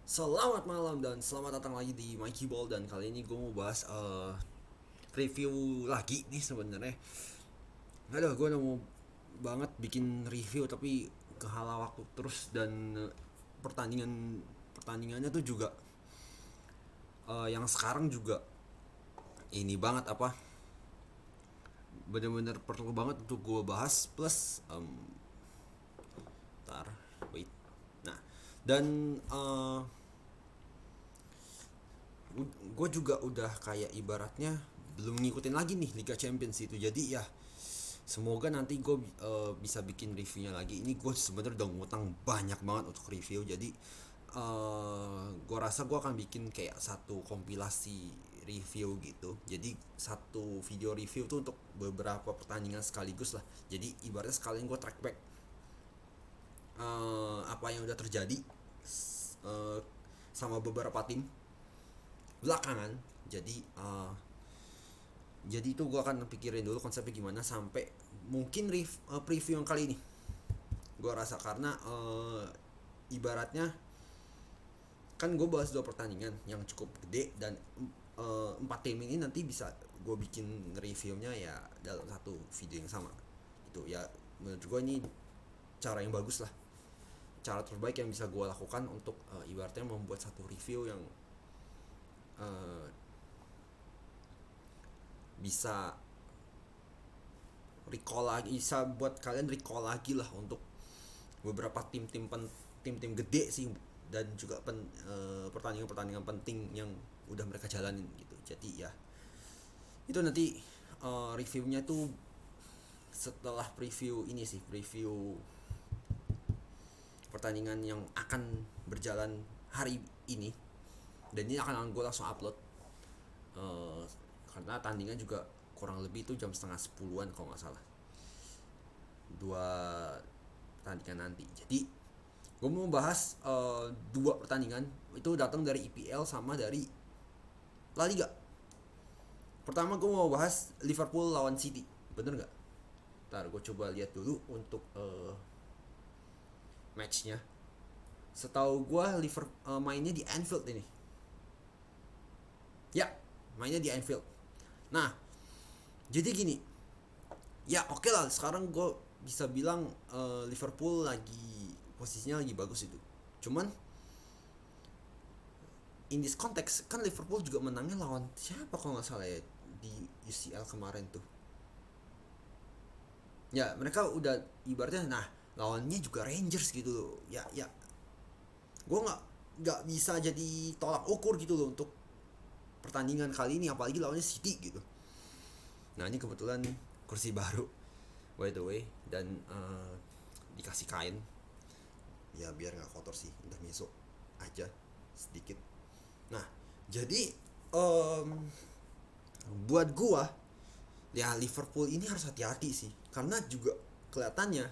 Selamat malam dan selamat datang lagi di Mikey Ball, dan kali ini gue mau bahas review lagi nih sebenarnya. Aduh, gue udah mau banget bikin review tapi kehalau waktu terus, dan pertandingan pertandingannya tuh juga yang sekarang juga ini banget apa, bener-bener perlu banget untuk gue bahas, plus tar wait. Nah, dan gue juga udah kayak ibaratnya belum ngikutin lagi nih Liga Champions itu, jadi ya semoga nanti gue bisa bikin reviewnya lagi. Ini gue sebenarnya udah ngutang banyak banget untuk review, jadi gue rasa gue akan bikin kayak satu kompilasi review gitu, jadi satu video review tuh untuk beberapa pertandingan sekaligus lah. Jadi ibaratnya sekalian gue track back apa yang udah terjadi uh, sama beberapa tim belakangan. Jadi itu gue akan pikirin dulu konsepnya gimana sampai mungkin preview yang kali ini gue rasa, karena ibaratnya kan gue bahas dua pertandingan yang cukup gede, dan empat tim ini nanti bisa gue bikin reviewnya ya dalam satu video yang sama. Itu ya menurut gue ini cara yang bagus lah, cara terbaik yang bisa gue lakukan untuk ibaratnya membuat satu review yang uh, bisa recall lagi, bisa buat kalian recall lagi lah untuk beberapa tim-tim gede sih, dan juga pertandingan-pertandingan penting yang udah mereka jalanin gitu. Jadi ya itu nanti reviewnya tuh setelah preview ini sih, preview pertandingan yang akan berjalan hari ini, dan ini akan gue langsung upload uh, karena tandingan juga kurang lebih itu jam setengah 10-an kalau nggak salah, dua pertandingan nanti. Jadi gue mau bahas dua pertandingan itu datang dari IPL sama dari La Liga. Pertama gue mau bahas Liverpool lawan City, bener nggak? Ntar gue coba lihat dulu untuk matchnya. Setahu gue Liverpool mainnya di Anfield ini. Ya, mainnya di Anfield. Nah, jadi gini, ya oke lah, sekarang gue bisa bilang Liverpool lagi posisinya lagi bagus itu. Cuman in this context kan Liverpool juga menangnya lawan siapa kalau nggak salah ya di UCL kemarin tuh. Ya mereka udah ibaratnya, nah lawannya juga Rangers gitu loh. Ya gue nggak bisa jadi tolak ukur gitu loh untuk pertandingan kali ini, apalagi lawannya City gitu. Nah ini kebetulan kursi baru by the way, dan dikasih kain ya biar nggak kotor sih, udah miso aja sedikit. Nah jadi buat gua ya Liverpool ini harus hati-hati sih, karena juga kelihatannya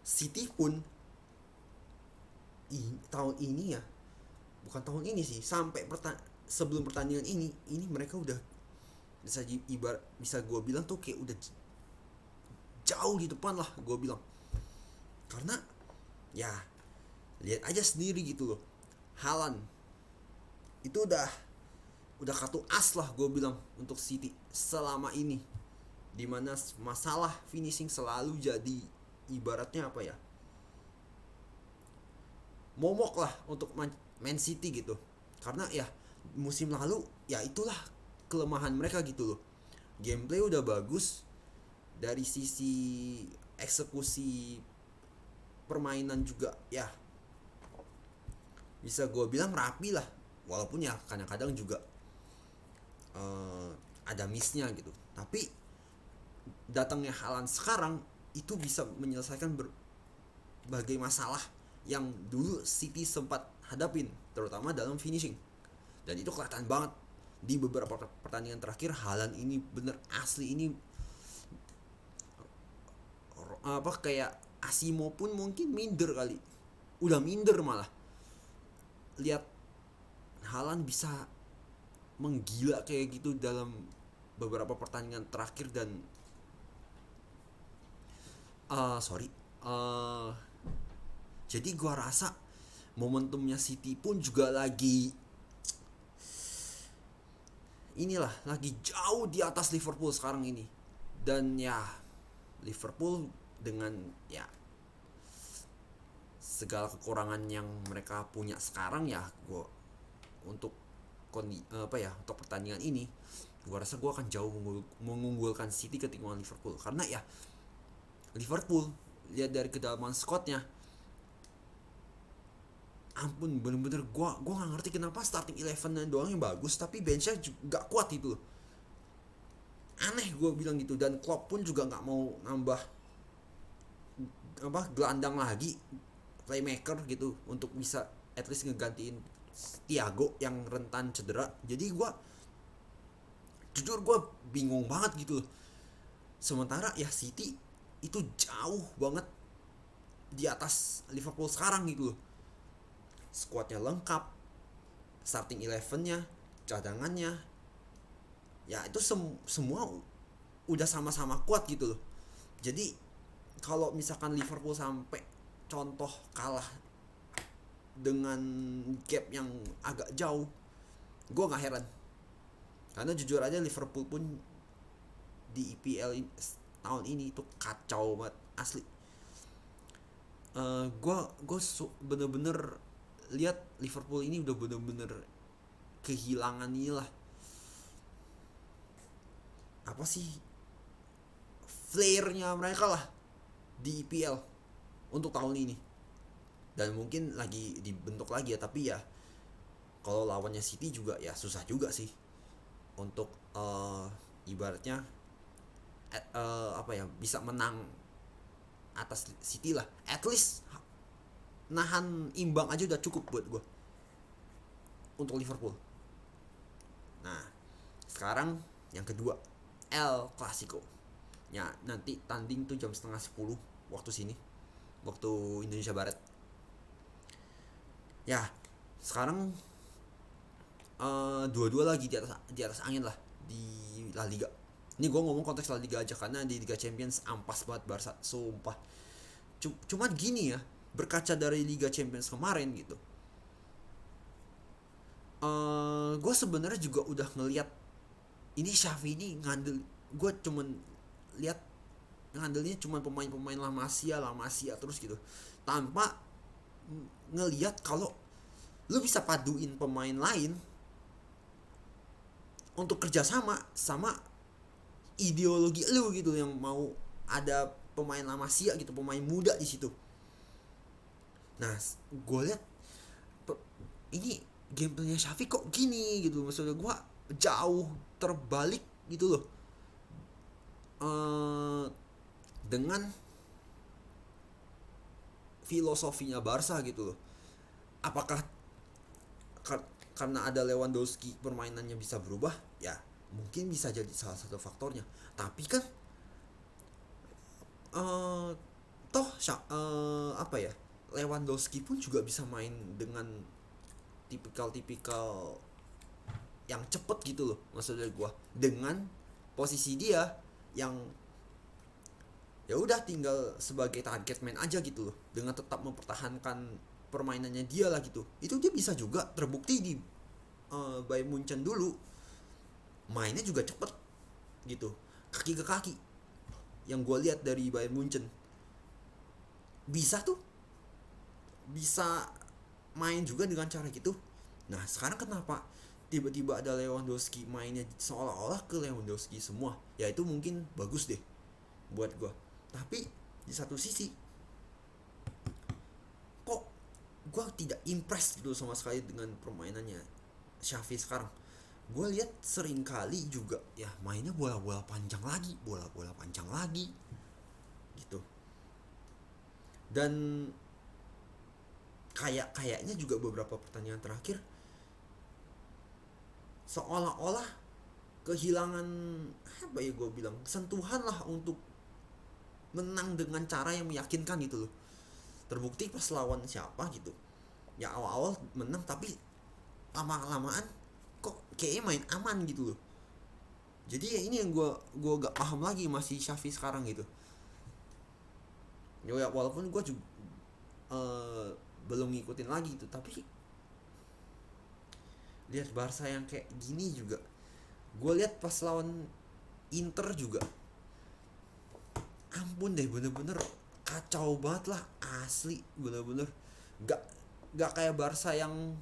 City pun tahun ini ya, bukan tahun ini sih, sampai sebelum pertandingan ini mereka udah bisa gue bilang tuh kayak udah jauh di depan lah gue bilang. Karena ya lihat aja sendiri gitu loh, Haaland itu udah kartu as lah gue bilang untuk City selama ini, dimana masalah finishing selalu jadi ibaratnya apa ya, momok lah untuk Man City gitu. Karena ya musim lalu ya itulah kelemahan mereka gitu loh, gameplay udah bagus, dari sisi eksekusi permainan juga ya bisa gue bilang rapi lah, walaupun ya kadang-kadang juga uh, ada missnya gitu. Tapi datangnya Haaland sekarang itu bisa menyelesaikan berbagai masalah yang dulu City sempat hadapin, terutama dalam finishing. Dan itu kelihatan banget di beberapa pertandingan terakhir. Haaland ini bener asli ini apa kayak Asimo pun mungkin minder kali, udah minder malah lihat Haaland bisa menggila kayak gitu dalam beberapa pertandingan terakhir. Dan sorry, uh, jadi gua rasa momentumnya City pun juga lagi inilah, lagi jauh di atas Liverpool sekarang ini. Dan ya Liverpool dengan ya segala kekurangan yang mereka punya sekarang, ya gue untuk untuk pertandingan ini gue rasa gue akan jauh mengunggulkan City ketimbang Liverpool. Karena ya Liverpool, lihat dari kedalaman squadnya, ampun, bener-bener gue nggak ngerti kenapa starting 11 doang yang bagus tapi benchnya nggak kuat itu. Aneh gue bilang gitu. Dan Klopp pun juga nggak mau nambah gelandang lagi, playmaker gitu, untuk bisa at least ngegantiin Thiago yang rentan cedera. Jadi gue bingung banget gitu. Sementara ya City itu jauh banget di atas Liverpool sekarang gitu loh. Squadnya lengkap, starting 11-nya, cadangannya, ya itu semua udah sama-sama kuat gitu loh. Jadi kalau misalkan Liverpool sampai contoh kalah dengan gap yang agak jauh, gue nggak heran. Karena jujur aja Liverpool pun di EPL tahun ini itu kacau banget asli. Gue bener-bener lihat Liverpool ini udah bener-bener kehilangan inilah, apa sih, flair-nya mereka lah di EPL untuk tahun ini. Dan mungkin lagi dibentuk lagi ya, tapi ya kalau lawannya City juga ya susah juga sih untuk ibaratnya bisa menang atas City lah. At least nahan imbang aja udah cukup buat gue untuk Liverpool. Nah, sekarang yang kedua, El Clasico. Ya, nanti tanding tuh jam 9:30 waktu sini, waktu Indonesia Barat. Ya, sekarang dua-dua lagi di atas angin lah di La Liga. Ini gue ngomong konteks La Liga aja, karena di Liga Champions ampas banget Barca, sumpah. Cuman gini ya, berkaca dari Liga Champions kemarin gitu, gue sebenarnya juga udah ngelihat ini Xavi ini ngandel. Gue cuman lihat ngandelnya cuman pemain-pemain La Masia terus gitu, tanpa ngelihat kalau lu bisa paduin pemain lain untuk kerjasama sama ideologi lu gitu, yang mau ada pemain La Masia gitu, pemain muda di situ. Nah, gue lihat ini gameplaynya Xavi kok gini gitu, maksudnya gue jauh terbalik gitu loh dengan filosofinya Barca gitu loh. Apakah karena ada Lewandowski permainannya bisa berubah? Ya mungkin bisa jadi salah satu faktornya. Tapi kan toh apa ya, Lewandowski pun juga bisa main dengan tipikal yang cepet gitu loh, maksudnya gue, dengan posisi dia yang ya udah tinggal sebagai target man aja gitu loh, dengan tetap mempertahankan permainannya dia lah gitu. Itu dia bisa juga terbukti di Bayern Munchen dulu, mainnya juga cepet gitu, kaki ke kaki. Yang gue lihat dari Bayern Munchen bisa main juga dengan cara gitu. Nah sekarang kenapa tiba-tiba ada Lewandowski mainnya seolah-olah ke Lewandowski semua? Ya itu mungkin bagus deh buat gue. Tapi di satu sisi kok gue tidak impress gitu sama sekali dengan permainannya Xavi sekarang. Gue lihat sering kali juga ya mainnya bola-bola panjang lagi gitu. Dan kayaknya juga beberapa pertandingan terakhir seolah-olah kehilangan, apa ya gue bilang, sentuhan lah untuk menang dengan cara yang meyakinkan gitu loh. Terbukti pas lawan siapa gitu, ya awal-awal menang tapi lama-lamaan kok kayaknya main aman gitu loh. Jadi ya ini yang gue gak paham lagi masih Xavi sekarang gitu. Ya walaupun gue juga belum ngikutin lagi tuh. Tapi lihat Barca yang kayak gini juga, gue lihat pas lawan Inter juga, ampun deh, bener-bener kacau banget lah, asli bener-bener gak gak kayak Barca yang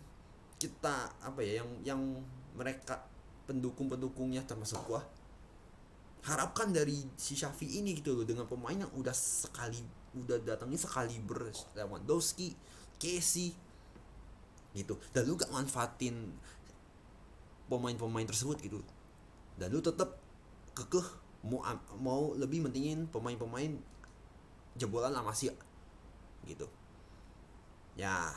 kita apa ya, yang mereka pendukungnya termasuk gua harapkan dari si Xavi ini gitu loh, dengan pemain yang udah datangnya sekali Lewandowski, Kessie gitu, dan lu gak manfaatin pemain-pemain tersebut gitu, dan lu tetap kekeh mau lebih mentingin pemain-pemain jebolan La Masia gitu. Ya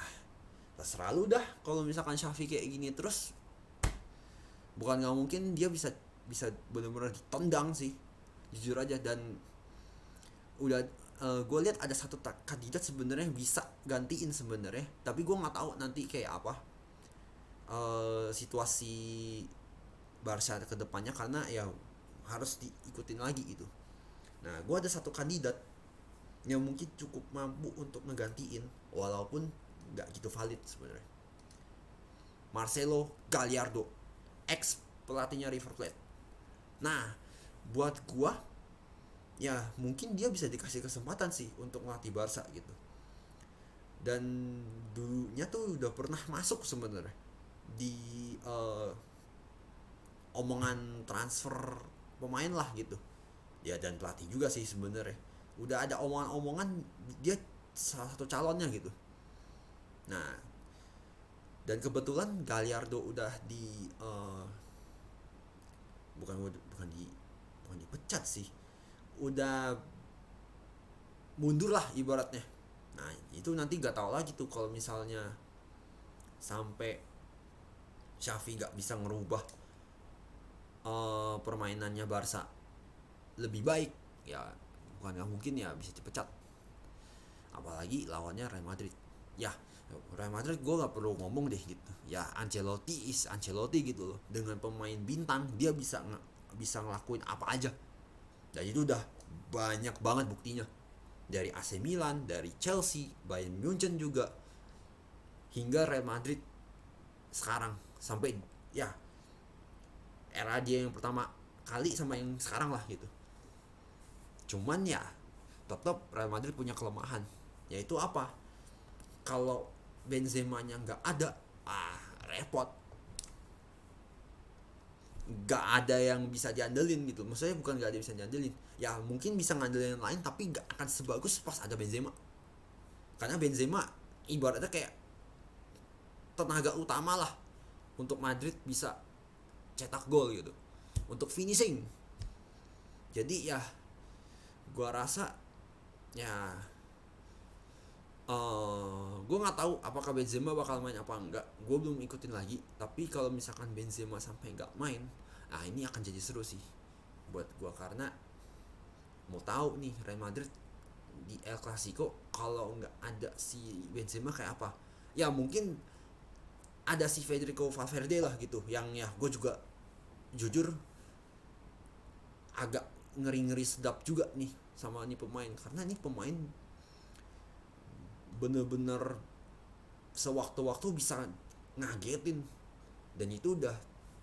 terserah lu dah, kalau misalkan Xavi kayak gini terus, bukan nggak mungkin dia bisa bisa benar-benar ditendang sih, jujur aja. Dan udah gue lihat ada satu kandidat sebenarnya bisa gantiin sebenarnya, tapi gue nggak tahu nanti kayak apa situasi Barca ke depannya, karena ya harus diikutin lagi gitu. Nah, gue ada satu kandidat yang mungkin cukup mampu untuk ngegantiin, walaupun nggak gitu valid sebenarnya. Marcelo Gallardo, ex pelatihnya River Plate. Nah, buat gue ya mungkin dia bisa dikasih kesempatan sih untuk ngelatih Barca gitu. Dan dulunya tuh udah pernah masuk sebenarnya di omongan transfer pemain lah gitu. Ya dan pelatih juga sih sebenarnya. Udah ada omongan-omongan dia salah satu calonnya gitu. Nah, dan kebetulan Gallardo udah di bukan dipecat sih. Udah mundur lah ibaratnya. Nah, itu nanti gak tahu lagi tuh kalau misalnya sampai Xavi gak bisa ngerubah permainannya Barca lebih baik, ya bukan gak mungkin ya bisa dipecat. Apalagi lawannya Real Madrid. Ya, Real Madrid gue gak perlu ngomong deh gitu. Ya Ancelotti gitu loh. Dengan pemain bintang dia bisa ngelakuin apa aja. Dan itu udah banyak banget buktinya. Dari AC Milan, dari Chelsea, Bayern Munchen juga, hingga Real Madrid sekarang, sampai ya era dia yang pertama kali sama yang sekarang lah gitu. Cuman ya tetap Real Madrid punya kelemahan, yaitu apa? Kalau Benzema-nya nggak ada, repot. Nggak ada yang bisa diandelin gitu. Maksudnya bukan nggak ada yang bisa diandelin. Ya mungkin bisa ngandelin yang lain, tapi nggak akan sebagus pas ada Benzema. Karena Benzema ibaratnya kayak tenaga utama lah untuk Madrid bisa cetak gol gitu, untuk finishing. Jadi ya gua rasa ya gue nggak tahu apakah Benzema bakal main apa enggak, gue belum ikutin lagi. Tapi kalau misalkan Benzema sampai nggak main, ini akan jadi seru sih buat gue, karena mau tahu nih Real Madrid di El Clasico kalau nggak ada si Benzema kayak apa. Ya mungkin ada si Federico Valverde lah gitu, yang ya gue juga jujur agak ngeri-ngeri sedap juga nih sama nih pemain, karena nih pemain bener-bener sewaktu-waktu bisa ngagetin. Dan itu udah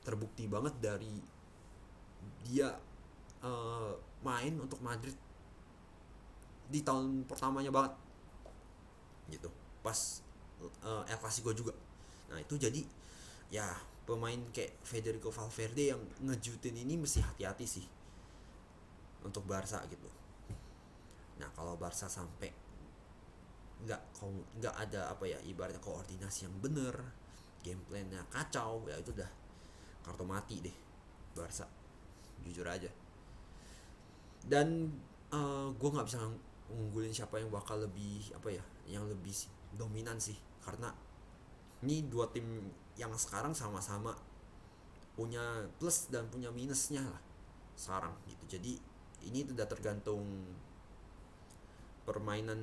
terbukti banget dari dia main untuk Madrid di tahun pertamanya banget gitu, pas El Clasico juga. Nah itu jadi ya pemain kayak Federico Valverde yang ngejutin ini mesti hati-hati sih untuk Barca gitu. Nah kalau Barca sampai nggak ada apa ya, ibaratnya koordinasi yang bener, game plan-nya kacau, ya itu udah kartu mati deh Barca, jujur aja. Dan gue nggak bisa ngunggulin siapa yang bakal lebih apa ya, yang lebih dominan sih, karena ini dua tim yang sekarang sama-sama punya plus dan punya minusnya lah sekarang gitu. Jadi ini udah tergantung permainan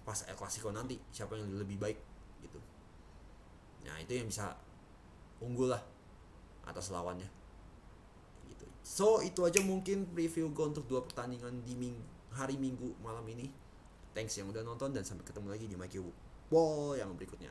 pas El Clasico nanti, siapa yang lebih baik gitu. Nah itu yang bisa unggul lah atas lawannya gitu. So itu aja mungkin preview gue untuk dua pertandingan di hari Minggu malam ini. Thanks yang udah nonton, dan sampai ketemu lagi di Mike Yobu. football yang berikutnya.